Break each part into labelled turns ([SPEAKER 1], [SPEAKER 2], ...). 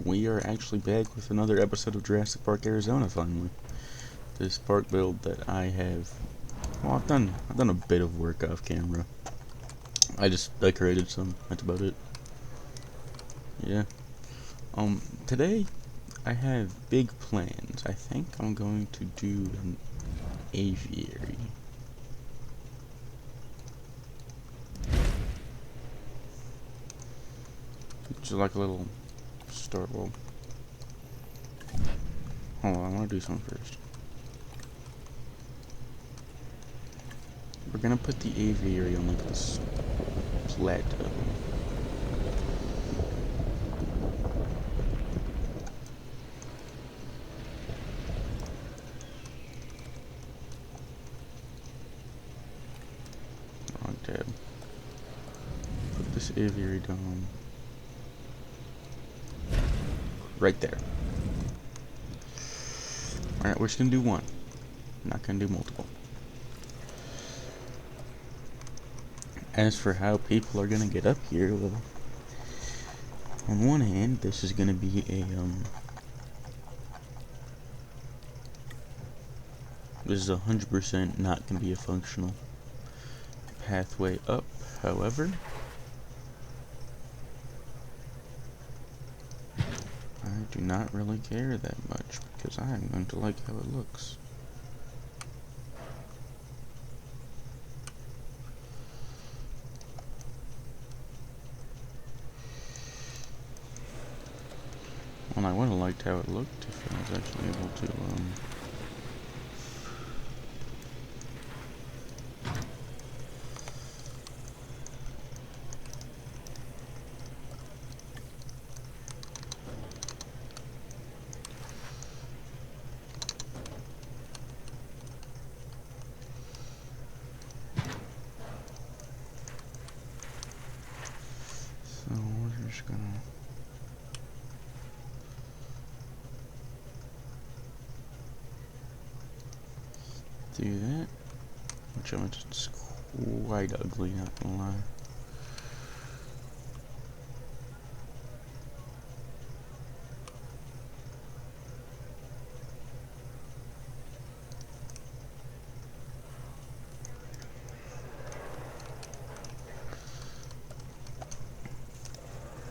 [SPEAKER 1] we are actually back with another episode of Jurassic Park Arizona finally. This park build that I have, well, I've done a bit of work off camera. I just decorated some, that's about it. Yeah. Today I have big plans. I think I'm going to do an aviary. Just like a little start. Well, hold on, I want to do something first. We're gonna put the aviary on like this plateau. Wrong tab. Put this aviary down right there. Alright, we're just gonna do one. I'm not gonna do multiple. As for how people are gonna get up here, well, on one hand, this is gonna be a this is 100% not gonna be a functional pathway up. However, I do not really care that much because I am going to like how it looks. Well, I would have liked how it looked if I was actually able to, so we're just gonna do that, which it's quite ugly, not gonna lie.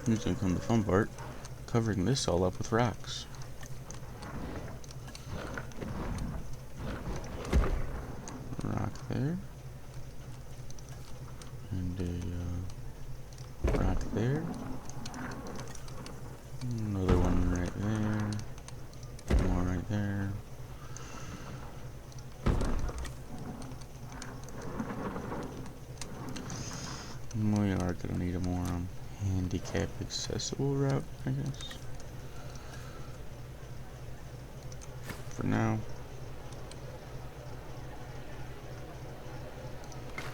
[SPEAKER 1] Here's gonna come the fun part, covering this all up with rocks. Rock there. And a rock there. Another one right there. More right there. We are gonna need a more handicap accessible route, I guess. For now,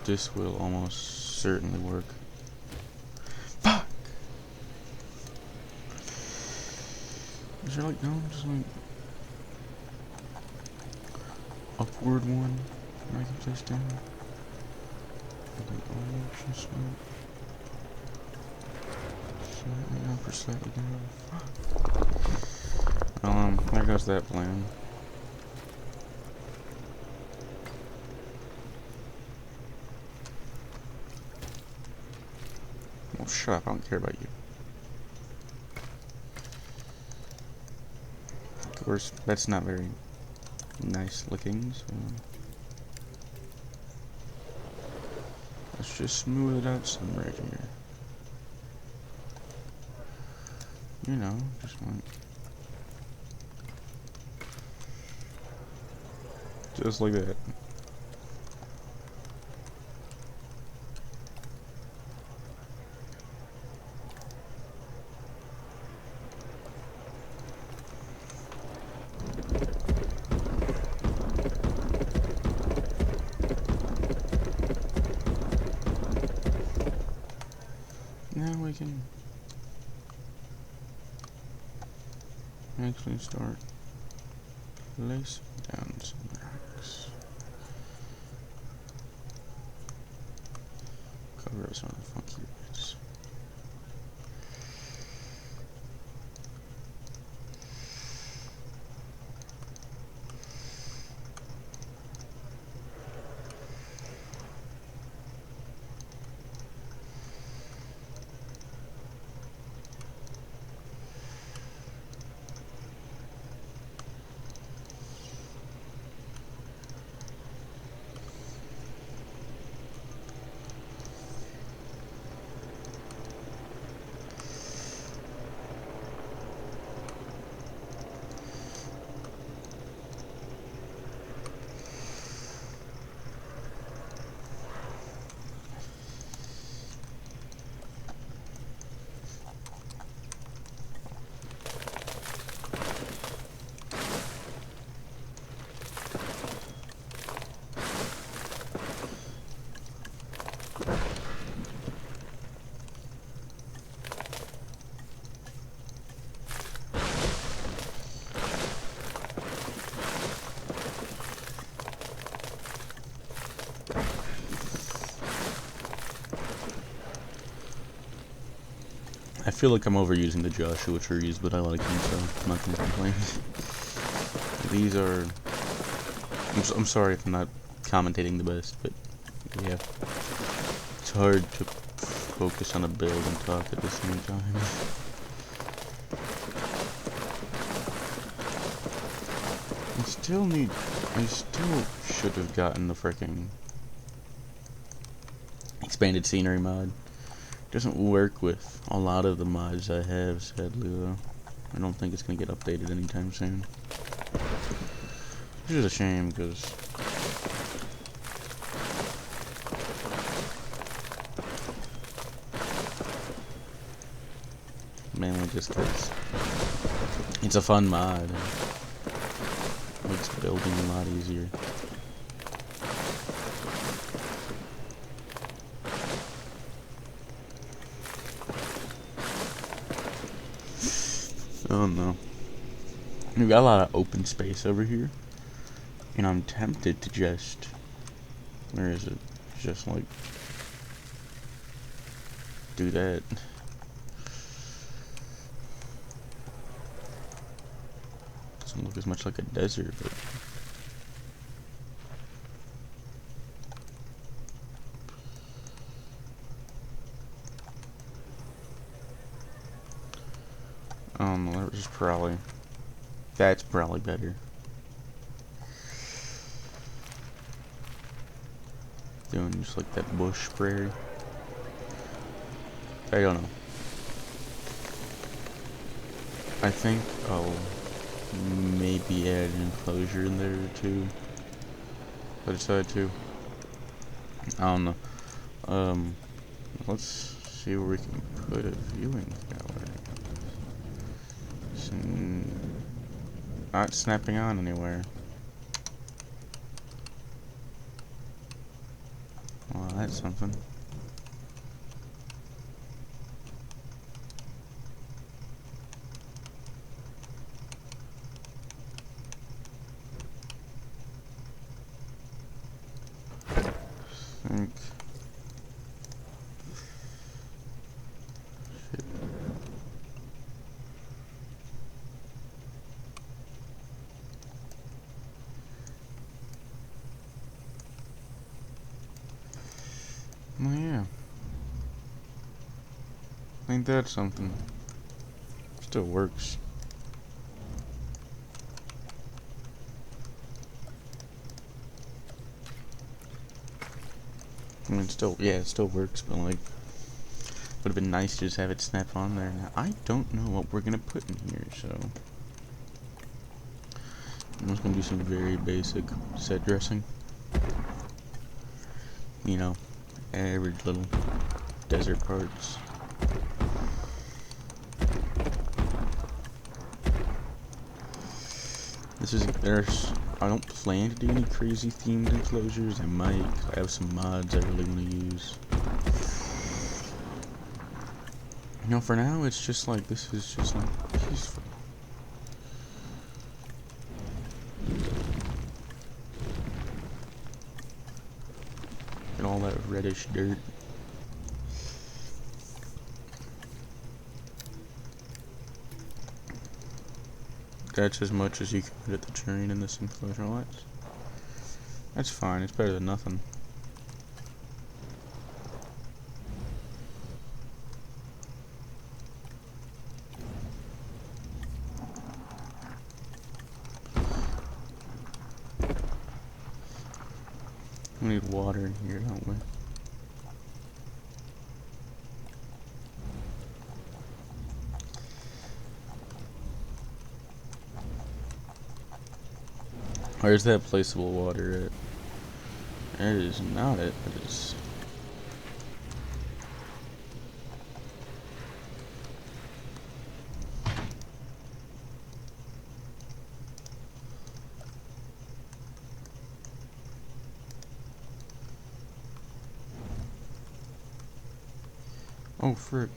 [SPEAKER 1] this will almost certainly work. Fuck! Is there like, no, just like upward one I can place down? Slightly up or slightly down. Fuck. Well, there goes that plan. Well, shut up, I don't care about you. Of course, that's not very nice looking, so let's just smooth it out some right here. You know, just like that. Now we can actually start placing down some rocks. Cover us on the funky bits. feel like I'm overusing the Joshua trees, but I like them, so I'm not gonna complain. These are... I'm sorry if I'm not commentating the best, but yeah. It's hard to focus on a build and talk at the same time. I still should have gotten the fricking expanded scenery mod. It doesn't work with a lot of the mods I have, sadly, though. I don't think it's gonna get updated anytime soon. Which is a shame, because mainly just because it's a fun mod. It makes building a lot easier. Oh no. We've got a lot of open space over here. And I'm tempted to just... Where is it? Just like... do that. Doesn't look as much like a desert, but... that was probably... That's probably better. Doing just like that bush prairie. I don't know. I think I'll maybe add an enclosure in there too. If I decide to. I don't know. Let's see where we can put a viewing gallery. It's not snapping on anywhere. Well, that's something. Think. Shit. Well, yeah. Ain't that something? Still works. I mean, still, yeah, it still works, but like, would have been nice to just have it snap on there. Now, I don't know what we're gonna put in here, so I'm just gonna do some very basic set dressing. You know, average little desert parts. I don't plan to do any crazy themed enclosures. I might. I have some mods I really want to use. You know, for now, it's just like, this is just like peaceful. And all that reddish dirt. That's as much as you can put at the terrain in this enclosure. Well, that's fine. It's better than nothing. We need water in here, don't we? Where's that placeable water at? It is not it, but it's... Oh, frick.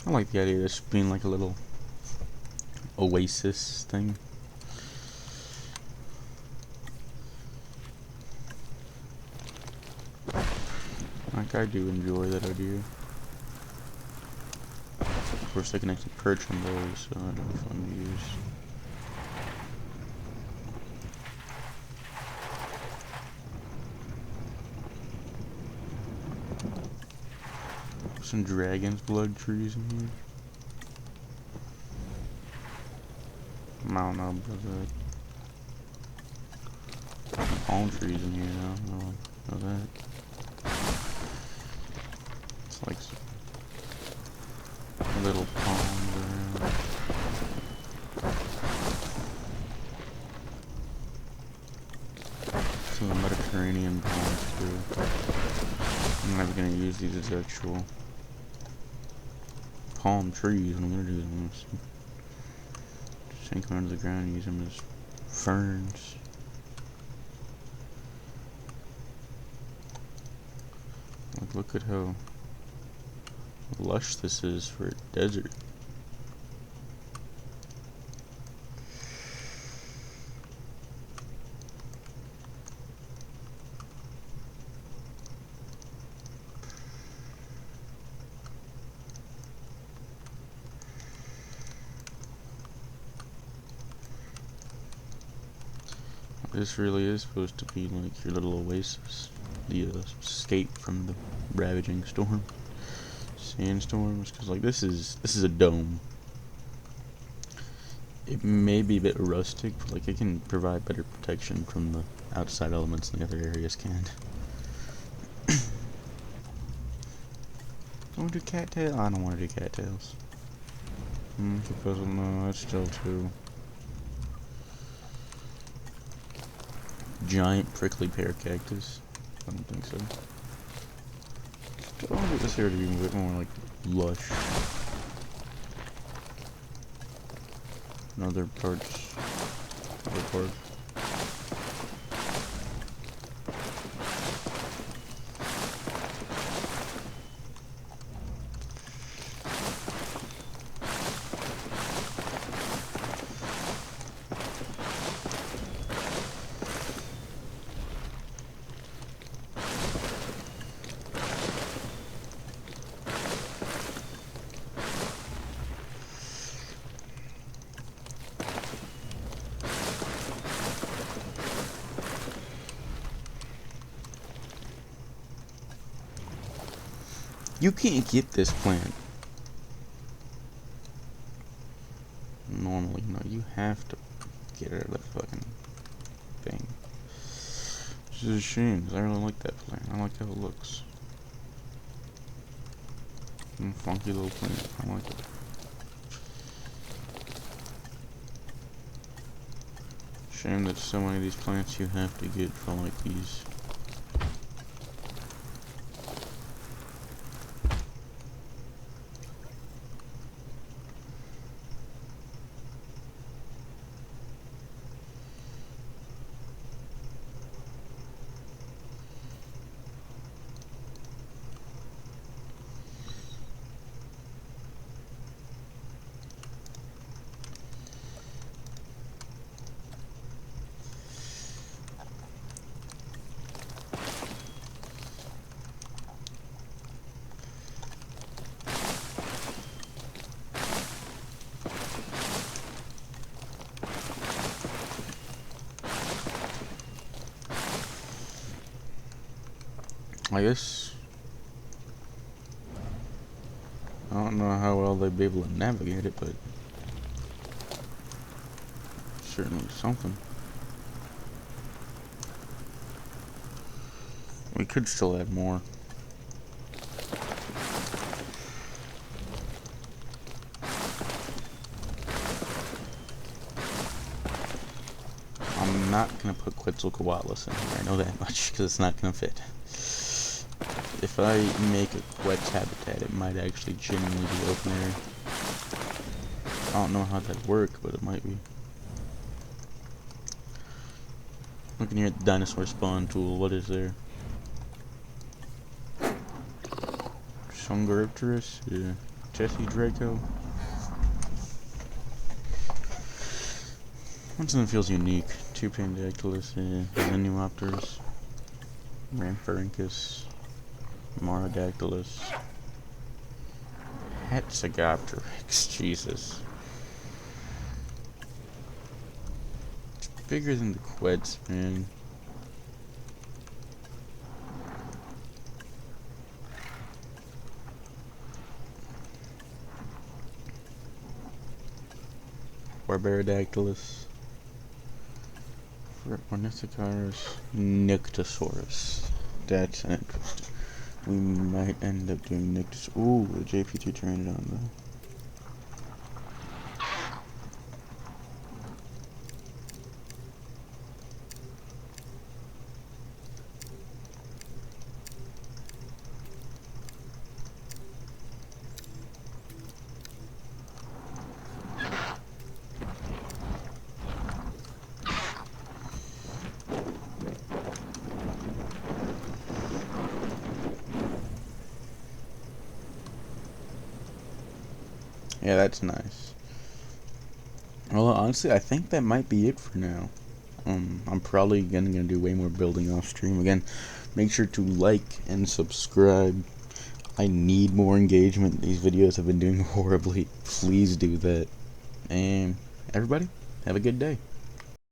[SPEAKER 1] I like the idea of this being like a little Oasis thing. Like, I do enjoy that idea. Of course, they can actually perch on those, so that'll be fun to use. Some dragon's blood trees in here. I don't know about that. Palm trees in here now. I don't know that. It's like little palms around. Some Mediterranean palms too. I'm never gonna use these as actual palm trees. What I'm gonna do is I'm gonna sink them under the ground and use them as ferns. Like, look at how lush this is for a desert. This really is supposed to be like your little oasis, the escape from the ravaging storm, sandstorms. Because like this is a dome. It may be a bit rustic, but like it can provide better protection from the outside elements than the other areas can. I want to do cattails. I don't want to do cattails. Because no, that's still too. Giant prickly pear cactus. I don't think so. I want this here to be a bit more like lush. In other parts of the park. You can't get this plant. Normally, no, you have to get it out of that fucking thing. This is a shame, because I really like that plant. I like how it looks. Funky little plant. I like it. Shame that so many of these plants you have to get from like these. I guess I don't know how well they'd be able to navigate it, but certainly something. We could still add more. I'm not gonna put Quetzalcoatlus in here, I know that much, because it's not gonna fit. If I make a Quetz habitat, it might actually genuinely be open area. I don't know how that'd work, but it might be. Looking here at the dinosaur spawn tool, what is there? Sungaripterus? Yeah. Jesse Draco. One something feels unique. Two Pandactylus, Zenuopters, Ramphorhynchus, Marodactylus, Hatzegopteryx. Jesus. It's bigger than the Queds, man. Barbarodactylus, Ornithocarus, Nyctosaurus. That's interesting. We might end up doing Nyctosaurus. Ooh, the JP2 Pteranodon though. Yeah, that's nice. Well, honestly, I think that might be it for now. I'm probably gonna do way more building off stream. Again, make sure to like and subscribe. I need more engagement. These videos have been doing horribly. Please do that. And everybody, have a good day.